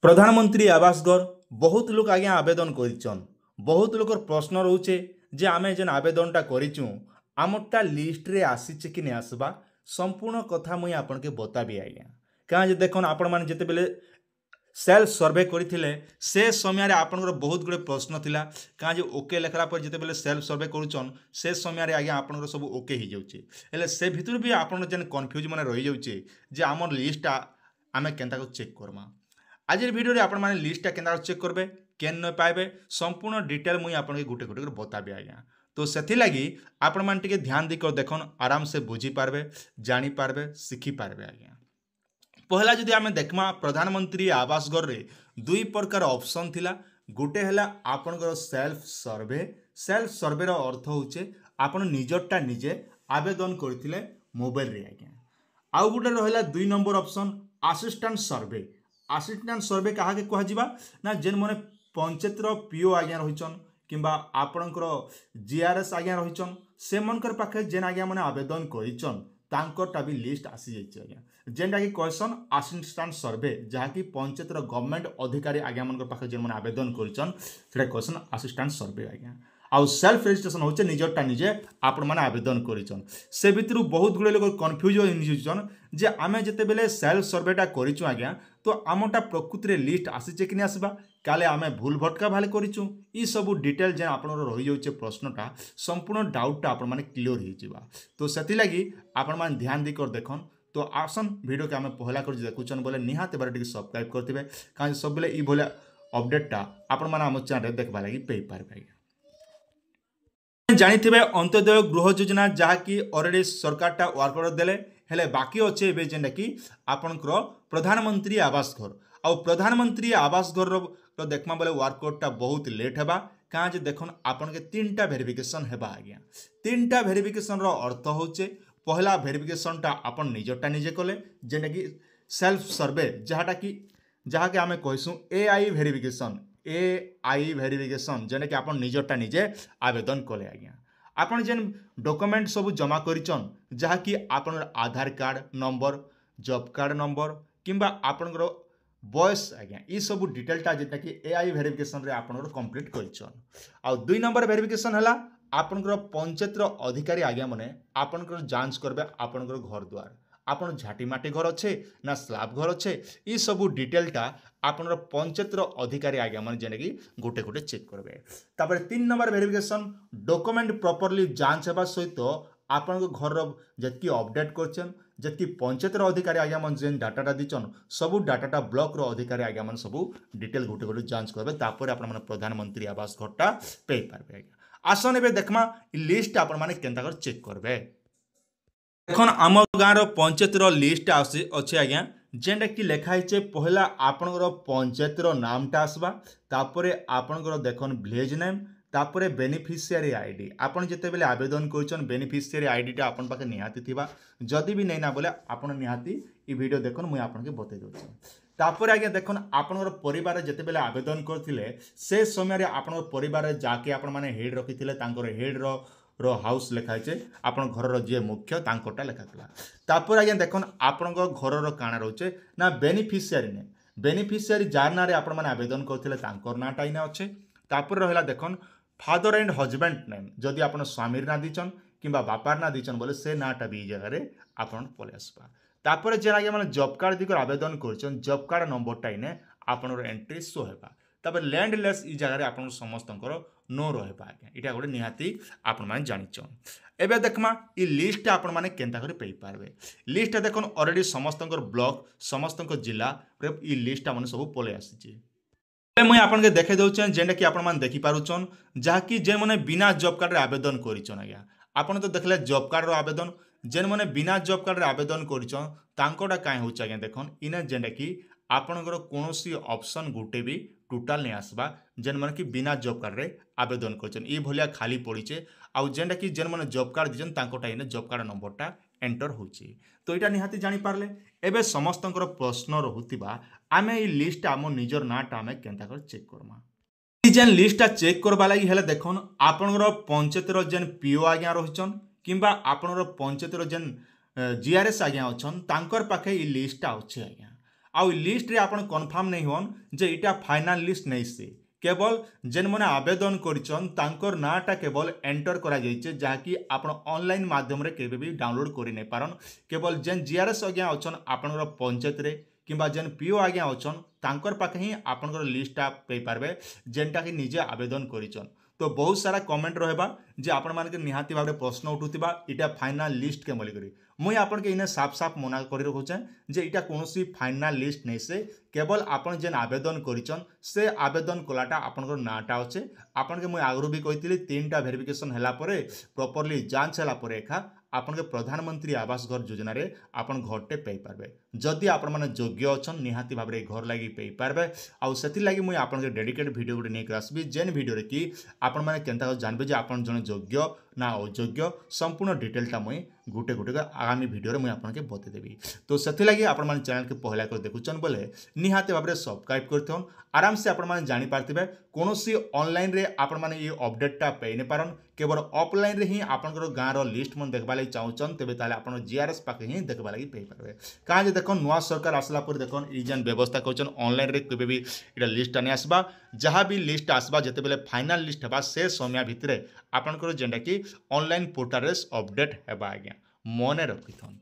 प्रधानमंत्री आवास घर बहुत लोग आज्ञा आवेदन करिछन। बहुत लोकर प्रश्न रोचे जे आमे जेन आवेदनटा करिचु आमरटा लिस्ट रे आसीचे कि नहीं आसबा संपूर्ण कथा मुई आपन के बताबी आज्ञा। कहाँ जे देखन आपण माने जेते बेले सेल्फ सर्वे करथिले से समय रे आपनकर बहुत गुड़े प्रश्न थिला। कहाँ जे ओके लेखला पर जेते बेले सेल्फ सर्वे करूछन से समय रे आज्ञा आपनकर सब ओके ही जाउचे। हेले से भितर भी आपन जेन कन्फ्यूज माने रहि जाउचे जे आमर लिस्ट आमे केनता को चेक करमा। आज भिडियो आपण मैंने लिस्टा के चेक करेंगे केन न पाइबे संपूर्ण डिटेल मुझे आपको गोटे गोटे बताबी आज्ञा। तो से लगी आपण मैंने ध्यान देकर देखन आराम से बुझी पारबे जानी पारबे सीखी पारबे आज्ञा। पहला जदि आम देखमा प्रधानमंत्री आवास घर रे दुई प्रकार ऑप्शन थिला। गोटे है आपनकर सेल्फ सर्वे अर्थ होचे आपण निजरटा निजे आवेदन करथिले मोबाइल रे आज्ञा। आउ गोटे रहिला दुई नंबर ऑप्शन असिस्टेंट सर्वे। असिस्टेंट सर्वे क्या कह ना जेन मैंने पंचायतर पीओ आज्ञा रहीचन किंबा आपणकर जीआरएस आज्ञा रहीचन से मनकर पाखे जेन आज्ञा मैंने आवेदन करिचन तांकरटा भी लिस्ट आसी जाइए आज्ञा। जेनटा कि कहसन असिस्टेंट सर्वे जहाँकि पंचायतर गवर्नमेंट अधिकारी आज्ञा मनकर पाखे जेन मैंने आवेदन करिचन सेटा कहसन असिस्टेंट सर्वे आज्ञा। आउ सेल्फ रजिस्ट्रेशन होचे निजरटा निजे आपण माने आवेदन करिचन। से भितर बहुत गुड़े लोग कन्फ्यूज होइछन जे आमे जेते बेले सेल्फ सर्वेटा करिचु आज्ञा तो आमटा प्रकृति लिस्ट आसीचे कि नहीं आसबा काले आमे भूल भटका भाले करिचु ई सब डिटेल जे आपनर रहि जाउचे प्रश्नटा संपूर्ण डाउटटा आपण माने क्लियर हो जिबा। तो सेति लागि आपण माने ध्यान दी कर देखन। तो आसन वीडियो के आमे पहला कर देखुचन बोले निहाते बारे टिके सब्सक्राइब करथिबे काहे सब बेले ई भले अपडेटटा आपण माने हम चैनल रे देखबा लागि पेई पारबे। जानिथिबे अंत्योदय गृह योजना जहाँकि ऑलरेडी सरकारटा वर्क देले हेले बाकी अच्छे ए जेनटा कि आपनकर प्रधानमंत्री आवास घर आउ प्रधानमंत्री आवास घर रो देखमा बोले वर्कआउटा बहुत लेट हेबा। कहाँ जे देखन आपन के तीनटा वेरिफिकेशन हेबा आज्ञा। तीनटा वेरिफिकेशन रो अर्थ होचे पहला वेरिफिकेशनटा आपन निजटा निजे कले जेनटा कि सेल्फ सर्वे जहाँके आमे कहसु एआई वेरिफिकेशन जेने कि आपन निजटा निजे आवेदन कले आज्ञा। आपन जेन डॉक्यूमेंट सब जमा करिचन जहाँकि आपन Aadhaar card number job card number किंबा आपनकर बयस आज्ञा ई सब डिटेलटा जेटा कि एआई वेरिफिकेशन रे आपनकर कंप्लीट करिचन। आ दुई नंबर वेरिफिकेशन हला आपनकर पंचायतर अधिकारी आज्ञा माने आपनकर जांच करबे आपनकर घर द्वार आपन झाटी माटी घर अच्छे ना स्लाब घर अच्छे ई सब डिटेलटा आपनर पंचायतर अधिकारी आज्ञा माने जेने कि गोटे गोटे चेक करबे। तापर तीन नंबर वेरिफिकेशन डॉक्यूमेंट प्रॉपर्ली जांच हेबा सहित आपन घर जतकी अपडेट करछन जतकी पंचायतर अधिकारी आज्ञा मन जेन डाटाटा दिचन सब डाटाटा ब्लॉक रो अधिकारी आज्ञा मन सब डिटेल गोटे गोटे जांच करबे तापर आपन माने प्रधानमंत्री आवास घरटा पे पारबे आज्ञा। आसन एबे देखमा ई लिस्ट आपन माने केनता कर चेक करबे। देखन आम गाँव पंचायतर लिस्ट अच्छे आज्ञा जेनटा कि लिखाई पहला आपनकर पंचायतर नामटा आसबा तापरे आपनकर देखन विलेज नेम तापरे बेनिफिशियरी आईडी आपन जेते बेले आवेदन करछन बेनिफिशियरी आईडीटा आपन पाखे निहाती थिबा जदि भी नै ना बोले आपन निहाती ई वीडियो देखन मुई आपन के बतै दोछि। तापरे आज्ञा देखन आपनकर परिवार जेते बेले आवेदन करथिले से समय रे आपनकर परिवार जाके आपन माने हेड रखिथिले तांकर हेड रो हाउस लिखाई आपन घर जी मुख्य तांकोटा लिखाला। तापर आज्ञा देखन आपन घर काना रोचे ना बेनिफिशियरी जार ना आपण मैंने आवेदन करथिले तांकर नाटा इना अच्छे। तापर रहिला देखन फादर एंड हजबैंड नेम जदि आपन स्वामीर ना दीचन किंबा बापार ना दीचन बोले से नाटा भी जगह आपन पले आसबा। तापर जे आज्ञा माने जॉब कार्ड दिकर आवेदन करछन जॉब कार्ड नंबरटा इने आपन एंट्री शो हेबा। तापर लैंडलेस ई जगह आपन समस्तंकर नो रहबा आज्ञा इटा गोटे निहाती आपन माने जानिचन। एबे देखमा ई लिस्ट आपन माने केनता करे पेई पारबे। लिस्ट देखन ऑलरेडी समस्तंकर ब्लॉक समस्तंकर जिला रे ई लिस्ट माने सब पले आसीची। मुझे आपन के देखे दउछन जेंडा कि आपन मान देखि पारुछन जहाँकि जेन माने बिना जॉब कार्ड रे आवेदन करिछन आज्ञा। आपन तो देखले जॉब कार्ड रो आवेदन जेन माने बिना जॉब कार्ड रे आवेदन करिछन तांकोटा काहे होछ आज्ञा देखन इने जेंडा कि आपनकर कोनोसी ऑप्शन गुटे भी टोटाल नहीं आसबा जेन माने कि बिना जॉब कार्ड रे आवेदन करछन ई भलिया खाली पड़ीचे आउ जेंडा कि जेन माने जॉब कार्ड दिजन तांकोटा इने जॉब कार्ड नंबरटा एंटर होची। तो इटा निहाती जानि पारले एबे समस्तंकर प्रश्न रहुतिबा आमे ई लिस्ट आम निजर नाटा आमे केनता कर चेक करमा। ई जेन लिस्टटा चेक करबा लागि हेले देखन आपनकर पंचायतर जेन पीओ आज्ञा रहिचन किंबा आपनकर पंचायतर जेन जीआरएस आज्ञा अछन तांकर पाखे ई लिस्टटा अछि आज्ञा। आउ लिस्ट रे आपण कन्फर्म नहीं होन जे इटा फाइनल लिस्ट नहीं से केवल जेन मैंने आवेदन करिछन तांकर नाटा केवल एंटर करा जाइछे जहाँकि आपण ऑनलाइन माध्यम रे केबे भी डाउनलोड करि नै पारन केवल जेन जीआरएस आज्ञा अछन आपनकर पंचायत रे किंबा जेन पीओ आज्ञा अछन तांकर पाखे ही आपनकर लिस्टटा पे पारबे जेनटा कि निजे आवेदन करिछन। तो बहुत सारा कमेंट रहबा जे आपण मानके निहाती भाबरे प्रश्न उठुतिबा इटा फाइनल लिस्ट के बोली करी मुई आपन के इने साफ साफ मना करि रखुचे जे इटा कोनोसी फाइनल लिस्ट नै से केवल आपण जेन आवेदन करिछन से आवेदन कलाटा आपनकर नाटा अछि आपन के मुई आगरु भी कहितली तीनटा वेरिफिकेशन हला परे प्रॉपर्ली जांच हला परे एखा आपन के प्रधानमंत्री आवास घर योजना रे आपन घरटे पे पारबे जदि आपण माने योग्य अछन निहाती भाबरे घर लागि पे पारबे आउ सेति लागि मुई आपन के डेडिकेटेड वीडियो गुडे नेक आसबी जेन वीडियो रे कि आपण माने केनता जानबे जे आपण जने योग्य ना अयोग्य संपूर्ण डिटेलटा मुई गुटे गुटे आगामी वीडियो रे मुई आपन के बते देबी। तो सेति लागि आपण माने चैनल के पहला कर देखुचन बोले निहाती भाबरे सब्सक्राइब करथन आराम से आपण माने जानि पारथिबे कोनोसी ऑनलाइन रे आपण माने ये अपडेटटा पे नै पारन केवल ऑफलाइन रे ही आपनकर गाँव रो लिस्ट मन देखबा लागि चाहुचन तेबे ताले आपण जीआरएस पाके ही देखबा लागि पे पारबे काहे जे देखन नुवा सरकार आसला पर देखन ई जन व्यवस्था कहचन ऑनलाइन रे केबे भी इटा लिस्ट आनी आसबा जहाँ भी लिस्ट आसबा जते बेले फाइनल लिस्ट हेबा से समय भितरे आपनकर जेंडा कि ऑनलाइन पोर्टल रे अपडेट हेबा आज्ञा मने रखिथन।